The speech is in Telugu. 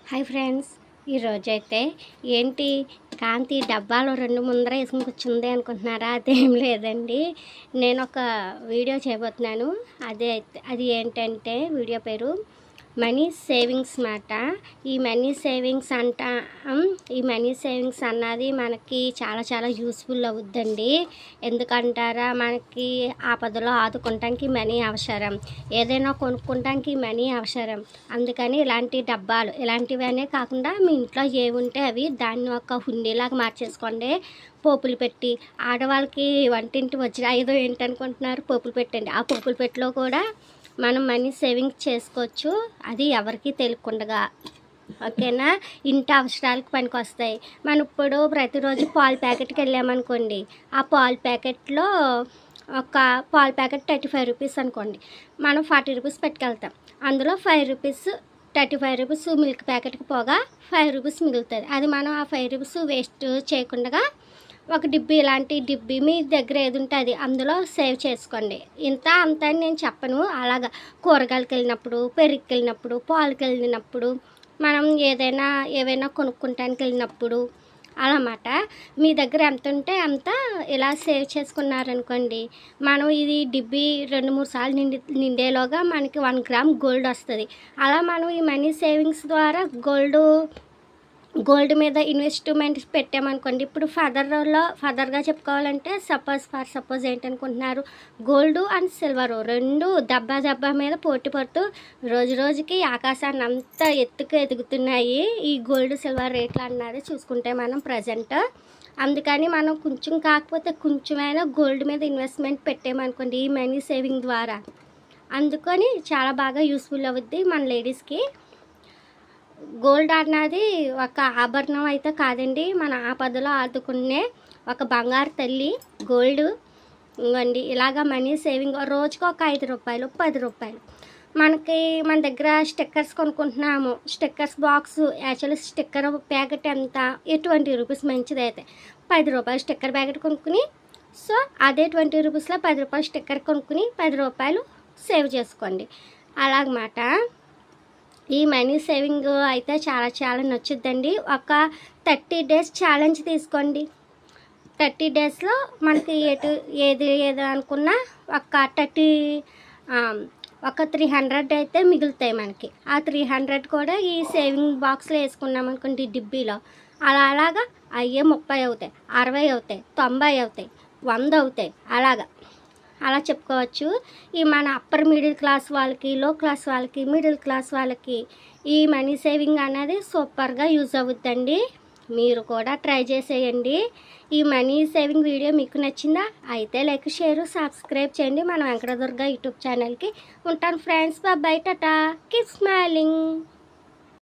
హాయ్ ఫ్రెండ్స్, ఈరోజైతే ఏంటి కాంతి డబ్బాలో రెండు ముందర వేసుకుని కూర్చుంది అనుకుంటున్నారా? అదేం లేదండి. నేను ఒక వీడియో చేయబోతున్నాను. అది ఏంటంటే వీడియో పేరు మనీ సేవింగ్స్ మాట. ఈ మనీ సేవింగ్స్ ఈ మనీ సేవింగ్స్ అన్నది మనకి చాలా చాలా యూస్ఫుల్ అవుద్దండి. ఎందుకంటారా, మనకి ఆపదలో ఆదుకోవటానికి మనీ అవసరం, ఏదైనా కొనుక్కోవటానికి మనీ అవసరం. అందుకని ఇలాంటి డబ్బాలు ఇలాంటివనే కాకుండా మీ ఇంట్లో ఏముంటే అవి దాన్ని ఒక హుండీలాగా మార్చేసుకోండి. పోపులు పెట్టి ఆడవాళ్ళకి వంటింటి వచ్చిన ఐదో ఏంటనుకుంటున్నారు, పోపులు పెట్టండి. ఆ పోపుల పెట్టిలో కూడా మనం మనీ సేవింగ్ చేసుకోవచ్చు, అది ఎవరికి తెలియకుండా. ఓకేనా? ఇంటి అవసరాలకు పనికి వస్తాయి. మనం ఇప్పుడు ప్రతిరోజు పాల ప్యాకెట్కి వెళ్ళామనుకోండి, ఆ పాల ప్యాకెట్లో ఒక పాల ప్యాకెట్ 35 రూపీస్ అనుకోండి, మనం 40 రూపీస్ పెట్టుకెళ్తాం. అందులో 5 రూపీస్ 35 రూపీస్ మిల్క్ ప్యాకెట్కి పోగా 5 రూపీస్ మిగులుతుంది. అది మనం ఆ 5 రూపీస్ వేస్ట్ చేయకుండా ఒక డిబ్బీ, ఇలాంటి డిబ్బీ మీ దగ్గర ఏది ఉంటే అది అందులో సేవ్ చేసుకోండి. ఇంత అంత అని నేను చెప్పను. అలాగా కూరగాయలకి వెళ్ళినప్పుడు, పెరుగుకి వెళ్ళినప్పుడు, పాలకి వెళ్ళినప్పుడు, మనం ఏవైనా కొనుక్కుంటానికి వెళ్ళినప్పుడు అలామాట మీ దగ్గర ఎంత ఉంటే అంత ఇలా సేవ్ చేసుకున్నారనుకోండి, మనం ఇది డిబ్బీ 2-3 సార్లు నిండేలోగా మనకి 1 గ్రామ్ గోల్డ్ వస్తుంది. అలా మనం ఈ మనీ సేవింగ్స్ ద్వారా గోల్డ్ మీద ఇన్వెస్ట్మెంట్ పెట్టామనుకోండి. ఇప్పుడు ఫర్దర్గా చెప్పుకోవాలంటే సపోజ్ ఏంటనుకుంటున్నారు, గోల్డ్ అండ్ సిల్వర్ రెండు దబ్బా మీద పోటీ పడుతూ రోజుకి ఆకాశాన్ని అంతా ఎదుగుతున్నాయి ఈ గోల్డ్ సిల్వర్ రేట్లు అన్నది చూసుకుంటే మనం ప్రజెంట్. అందుకని మనం కొంచెం కాకపోతే కొంచెమైనా గోల్డ్ మీద ఇన్వెస్ట్మెంట్ పెట్టామనుకోండి ఈ మనీ సేవింగ్ ద్వారా, అందుకని చాలా బాగా యూస్ఫుల్ అవుద్ది మన లేడీస్కి. గోల్డ్ అన్నది ఒక ఆభరణం అయితే కాదండి, మన ఆపదలో ఆదుకునే ఒక బంగారు తల్లి గోల్డ్ ఇవ్వండి. ఇలాగ మనీ సేవింగ్ రోజుకు ఒక 5 రూపాయలు 10 రూపాయలు మన దగ్గర స్టిక్కర్స్ కొనుక్కుంటున్నాము. Stickers box actually sticker packet ఎంత 20 రూపీస్ మంచిదైతే 10 రూపాయలు స్టిక్కర్ ప్యాకెట్ కొనుక్కుని, సో అదే 20 రూపీస్లో 10 రూపాయలు స్టిక్కర్ కొనుక్కుని 10 రూపాయలు సేవ్ చేసుకోండి. అలాగమాట ఈ మనీ సేవింగ్ అయితే చాలా చాలా నచ్చుద్దండి. ఒక 30 డేస్ ఛాలెంజ్ తీసుకోండి. 30 డేస్లో మనకి ఏది అనుకున్నా ఒక 300 అయితే మిగులుతాయి మనకి. ఆ 300 కూడా ఈ సేవింగ్ బాక్స్లో వేసుకున్నాం అనుకోండి డిబ్బీలో, అలాగా అయ్యే 30 అవుతాయి, 60 అవుతాయి, 90 అవుతాయి, 100 అవుతాయి. అలా చెప్పుకోవచ్చు. ఈ మన అప్పర్ మిడిల్ క్లాస్ వాళ్ళకి, లో క్లాస్ వాళ్ళకి, మిడిల్ క్లాస్ వాళ్ళకి ఈ మనీ సేవింగ్ అనేది సూపర్గా యూజ్ అవుద్దండి. మీరు కూడా ట్రై చేసేయండి. ఈ మనీ సేవింగ్ వీడియో మీకు నచ్చిందా? అయితే లైక్, షేర్, సబ్స్క్రైబ్ చేయండి మన వెంకటదుర్గ యూట్యూబ్ ఛానల్కి. ఉంటాను friends, bye, tata, keep smiling.